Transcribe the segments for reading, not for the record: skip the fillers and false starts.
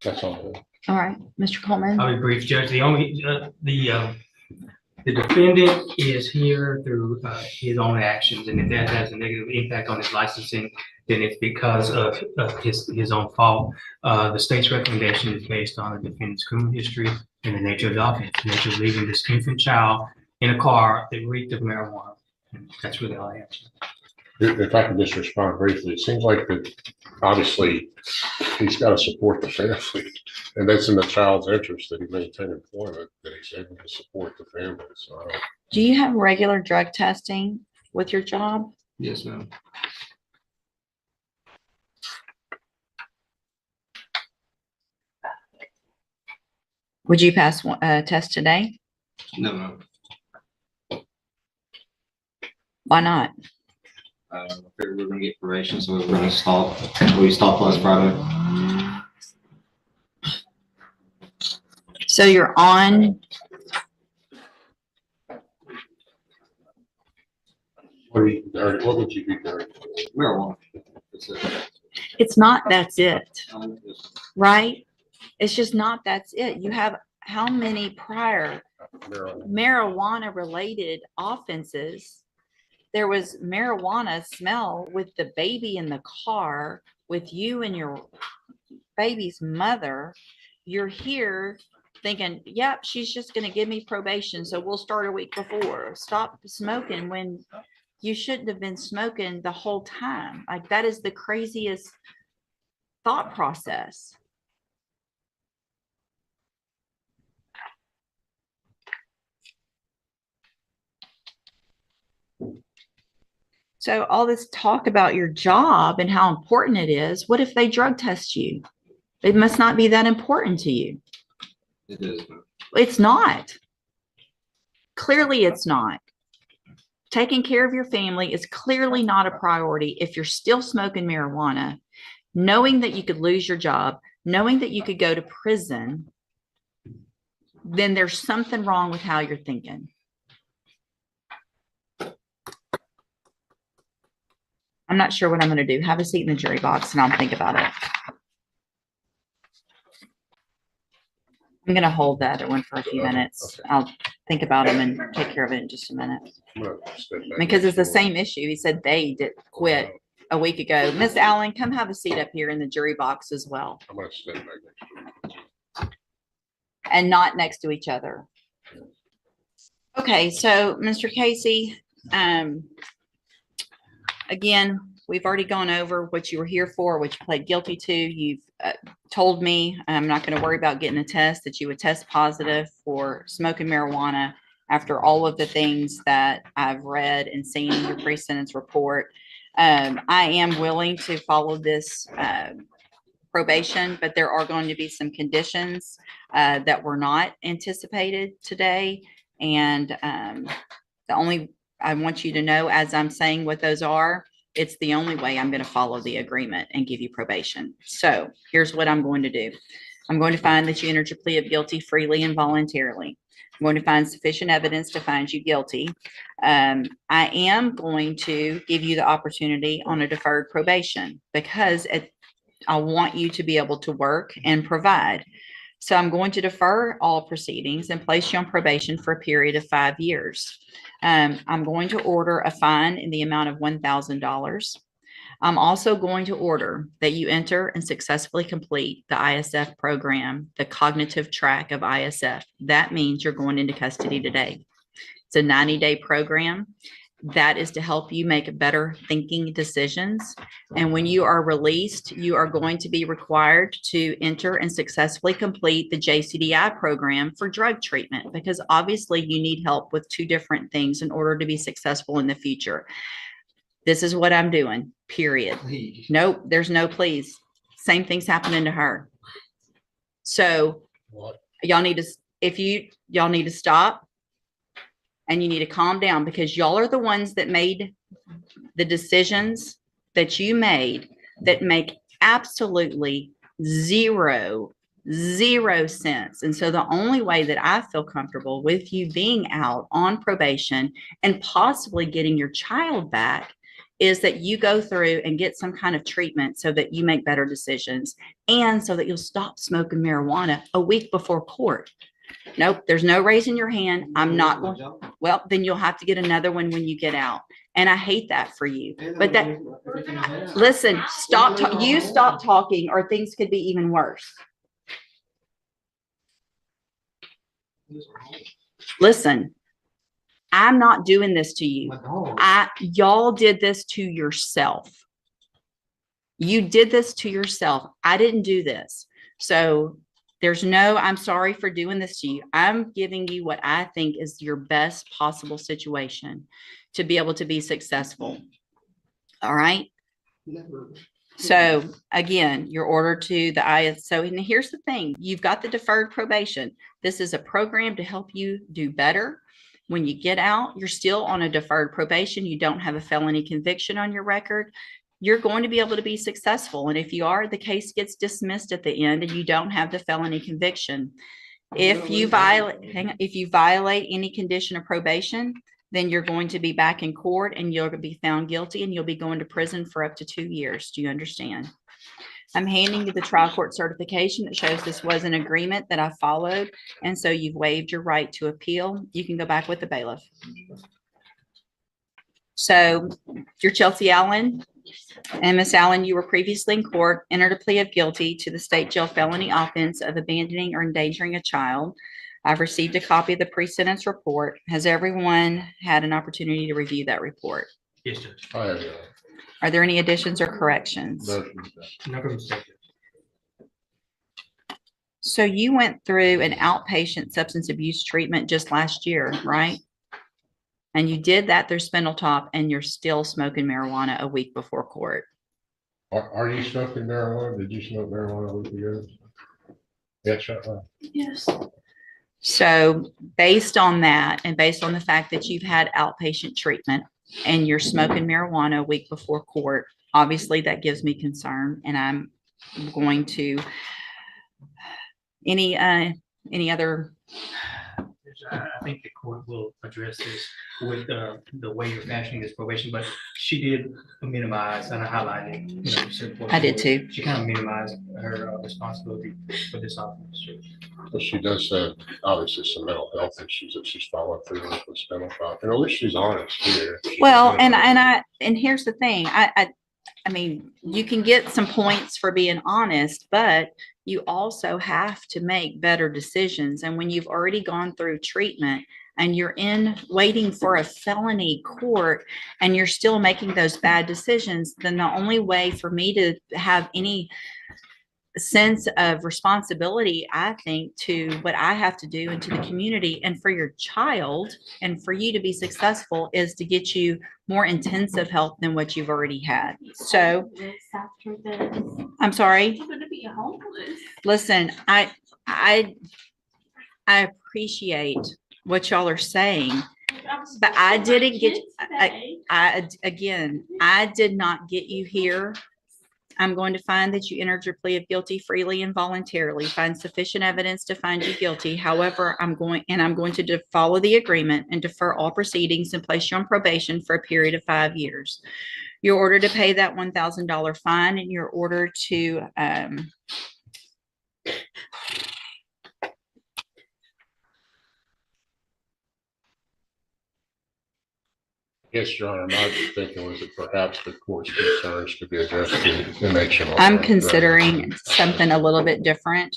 That's all. All right, Mr. Coleman. I'll be brief, Judge. The only, the defendant is here through his own actions, and if that has a negative impact on his licensing, then it's because of his own fault. The state's recommendation is based on the defendant's criminal history and the nature of the offense, the nature of leaving this infant child in a car that reeked of marijuana. And that's really all I have. If I could just respond briefly, it seems like that obviously he's got to support the family, and that's in the child's interest that he maintain employment, that he's able to support the family. So Do you have regular drug testing with your job? Yes, ma'am. Would you pass a test today? No, ma'am. Why not? I figured we were gonna get probation, so we were gonna stop. We stopped last Friday. So you're on. what would you be doing? Marijuana. It's not. That's it, It's right? It's just not. That's it. You have how many prior marijuana related offenses? There was marijuana smell with the baby in the car, with you and your baby's mother. You're here thinking, yep, she's just going to give me probation, so we'll start a week before. Stop smoking when you shouldn't have been smoking the whole time. Like, that is the craziest thought process. So all this talk about your job and how important it is, what if they drug test you? It must not be that important to you. It is. It's not. Clearly, it's not. Taking care of your family is clearly not a priority if you're still smoking marijuana, knowing that you could lose your job, knowing that you could go to prison. Then there's something wrong with how you're thinking. I'm not sure what I'm going to do. Have a seat in the jury box and I'll think about it. I'm going to hold the other one for a few minutes. Okay. I'll think about them and take care of it in just a minute. Because it's the same issue. He said they did quit a week ago. Miss Allen, come have a seat up here in the jury box as well. I'm going to step back next to you. And not next to each other. Okay, so Mr. Casey, again, we've already gone over what you were here for, what you pled guilty to. You've told me, I'm not going to worry about getting a test, that you would test positive for smoking marijuana after all of the things that I've read and seen in your pre-sentence report. I am willing to follow this probation, but there are going to be some conditions that were not anticipated today. And the only, I want you to know, as I'm saying what those are, it's the only way I'm going to follow the agreement and give you probation. So here's what I'm going to do. I'm going to find that you entered your plea of guilty freely and voluntarily. I'm going to find sufficient evidence to find you guilty. I am going to give you the opportunity on a deferred probation because I want you to be able to work and provide. So I'm going to defer all proceedings and place you on probation for a period of 5 years. I'm going to order a fine in the amount of $1,000. I'm also going to order that you enter and successfully complete the ISF program, the cognitive track of ISF. That means you're going into custody today. It's a 90-day program. That is to help you make better thinking decisions. And when you are released, you are going to be required to enter and successfully complete the JCDI program for drug treatment, because obviously you need help with two different things in order to be successful in the future. This is what I'm doing, period. Please. Nope, there's no please. Same thing's happening to her. So y'all need to, y'all need to stop. And you need to calm down, because y'all are the ones that made the decisions that you made that make absolutely zero sense. And so the only way that I feel comfortable with you being out on probation and possibly getting your child back is that you go through and get some kind of treatment so that you make better decisions and so that you'll stop smoking marijuana a week before court. Nope, there's no raising your hand. I'm not going. Well, then you'll have to get another one when you get out. And I hate that for you. But that, listen, you stop talking or things could be even worse. Listen, I'm not doing this to you. Y'all did this to yourself. You did this to yourself. I didn't do this. So there's no, I'm sorry for doing this to you. I'm giving you what I think is your best possible situation to be able to be successful. All right. So again, your order to the ISO, and here's the thing, you've got the deferred probation. This is a program to help you do better. When you get out, you're still on a deferred probation. You don't have a felony conviction on your record. You're going to be able to be successful. And if you are, the case gets dismissed at the end and you don't have the felony conviction. If you violate any condition of probation, then you're going to be back in court and you're going to be found guilty and you'll be going to prison for up to 2 years. Do you understand? I'm handing you the trial court certification that shows this was an agreement that I followed. And so you've waived your right to appeal. You can go back with the bailiff. So you're Chelsea Allen. And Miss Allen, you were previously in court, entered a plea of guilty to the state jail felony offense of abandoning or endangering a child. I've received a copy of the pre-sentence report. Has everyone had an opportunity to review that report? Yes, Judge. I have, Are there any additions or corrections? No, So you went through an outpatient substance abuse treatment just last year, right? And you did that through Spindletop and you're still smoking marijuana a week before court. Are you smoking marijuana? Did you smoke marijuana a week ago? Yes, Yes. So based on that, and based on the fact that you've had outpatient treatment and you're smoking marijuana a week before court, obviously that gives me concern, and I'm going to, any other, I think the court will address this with the way you're fashioning this probation, but she did minimize and highlighted, you know, certain portions. I did too. She kind of minimized her responsibility for this officer. Well, she does have obviously some mental health issues that she's followed through with Spindletop. And at least she's honest here. Well, and here's the thing, I mean, you can get some points for being honest, but you also have to make better decisions. And when you've already gone through treatment and you're waiting for a felony court and you're still making those bad decisions, then the only way for me to have any sense of responsibility, I think, to what I have to do and to the community and for your child and for you to be successful is to get you more intensive help than what you've already had. So I'm sorry. I'm gonna be homeless. Listen, I appreciate what y'all are saying, but I didn't get, I did not get you here. I'm going to find that you entered your plea of guilty freely and voluntarily, find sufficient evidence to find you guilty. However, I'm going to follow the agreement and defer all proceedings and place you on probation for a period of 5 years. You're ordered to pay that $1,000 fine, and you're ordered to Yes, Your Honor, my thinking was that perhaps the court's concerns could be addressed in action. I'm considering something a little bit different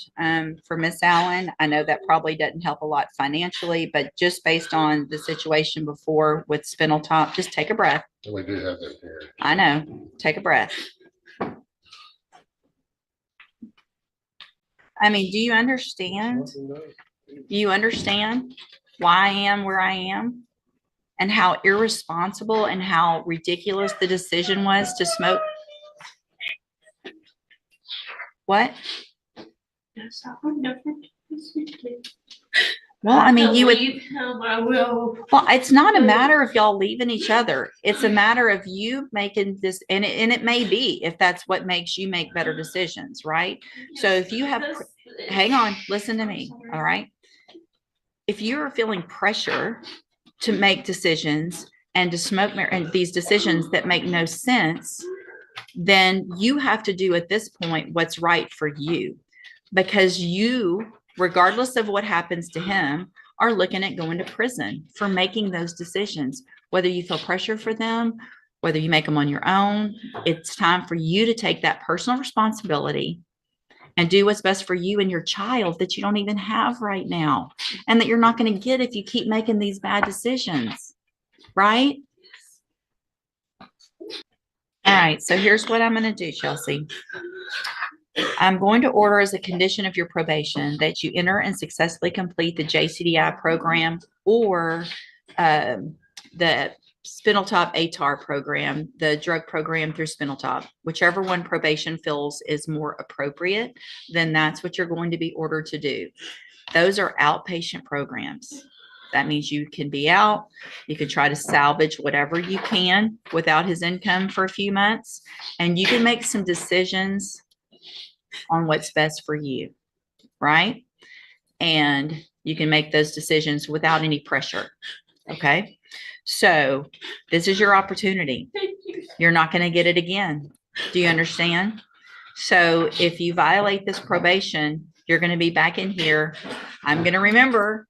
for Miss Allen. I know that probably doesn't help a lot financially, but just based on the situation before with Spindletop, just take a breath. We do have that here. I know. Take a breath. I mean, do you understand? Do you understand why I am where I am? And how irresponsible and how ridiculous the decision was to smoke? What? Well, I mean, you would. I will. Well, it's not a matter of y'all leaving each other. It's a matter of you making this, and it may be if that's what makes you make better decisions, right? So if you have, hang on, listen to me, all right? If you're feeling pressure to make decisions and to and these decisions that make no sense, then you have to do at this point what's right for you, because you, regardless of what happens to him, are looking at going to prison for making those decisions, whether you feel pressure for them, whether you make them on your own. It's time for you to take that personal responsibility and do what's best for you and your child that you don't even have right now, and that you're not going to get if you keep making these bad decisions, right? All right, so here's what I'm going to do, Chelsea. I'm going to order as a condition of your probation that you enter and successfully complete the JCDI program or the Spindletop ATAR program, the drug program through Spindletop. Whichever one probation feels is more appropriate, then that's what you're going to be ordered to do. Those are outpatient programs. That means you can be out, you can try to salvage whatever you can without his income for a few months, and you can make some decisions on what's best for you, right? And you can make those decisions without any pressure, okay? So this is your opportunity. Thank you. You're not going to get it again. Do you understand? So if you violate this probation, you're going to be back in here. I'm going to remember,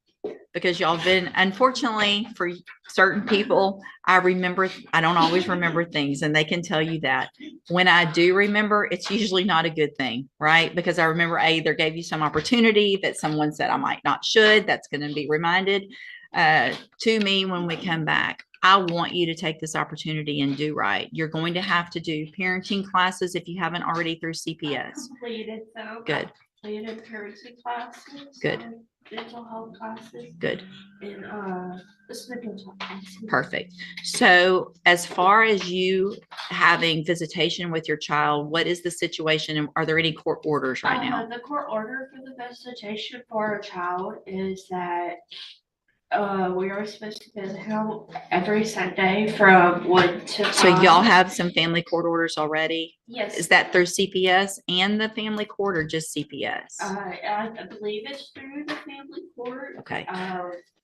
because y'all been, unfortunately for certain people, I don't always remember things, and they can tell you that. When I do remember, it's usually not a good thing, right? Because I remember I either gave you some opportunity that someone said I might not should. That's going to be reminded to me when we come back. I want you to take this opportunity and do right. You're going to have to do parenting classes if you haven't already through CPS. Completed though. Good. Completed parenting classes. Good. Mental health classes. Good. And this mental health. Perfect. So as far as you having visitation with your child, what is the situation, and are there any court orders right now? The court order for the visitation for our child is that we are supposed to visit him every Sunday from 1 to 5. So y'all have some family court orders already? Yes. Is that through CPS and the family court, or just CPS? I believe it's through the family court. Okay.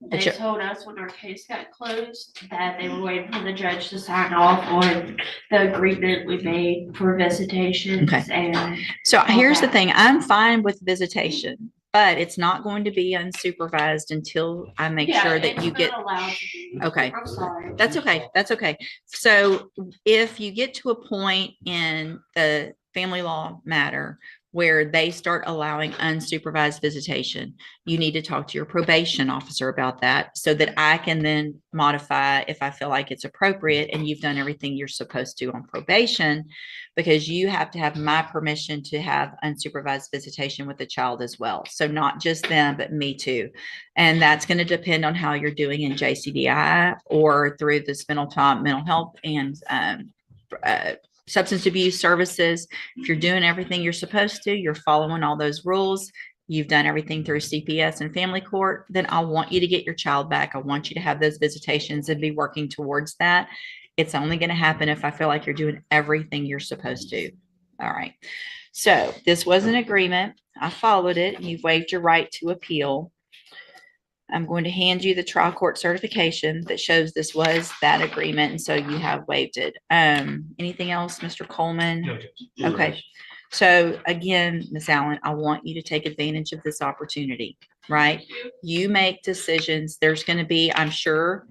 They But you're- told us when our case got closed that they were waiting for the judge to sign off on the agreement we made for visitations. Okay. And So here's the Okay. thing, I'm fine with visitation, but it's not going to be unsupervised until I make yeah, sure that it's you not get, allowed to be. Okay. I'm sorry. that's okay, that's okay. So if you get to a point in the family law matter where they start allowing unsupervised visitation, you need to talk to your probation officer about that so that I can then modify if I feel like it's appropriate and you've done everything you're supposed to on probation, because you have to have my permission to have unsupervised visitation with the child as well. So not just them, but me too. And that's going to depend on how you're doing in JCDI or through the Spindletop mental health and substance abuse services. If you're doing everything you're supposed to, you're following all those rules, you've done everything through CPS and family court, then I want you to get your child back. I want you to have those visitations and be working towards that. It's only going to happen if I feel like you're doing everything you're supposed to. All right. So this was an agreement. I followed it. You've waived your right to appeal. I'm going to hand you the trial court certification that shows this was that agreement, and so you have waived it. Anything else, Mr. Coleman? No, Judge. Okay. So again, Ms. Allen, I want you to take advantage of this opportunity, right? You make decisions. There's going to be, I'm sure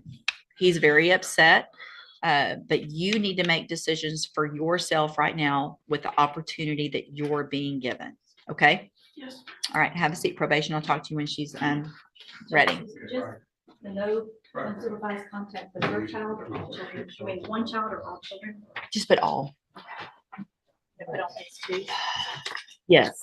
he's very upset, but you need to make decisions for yourself right now with the opportunity that you're being given. Okay. Yes. All right. Have a seat. Probation. I'll talk to you when she's ready. Just the no unsupervised contact with your child or all children. I mean, one child or all children. Just put all. If we don't, it's two. Yes.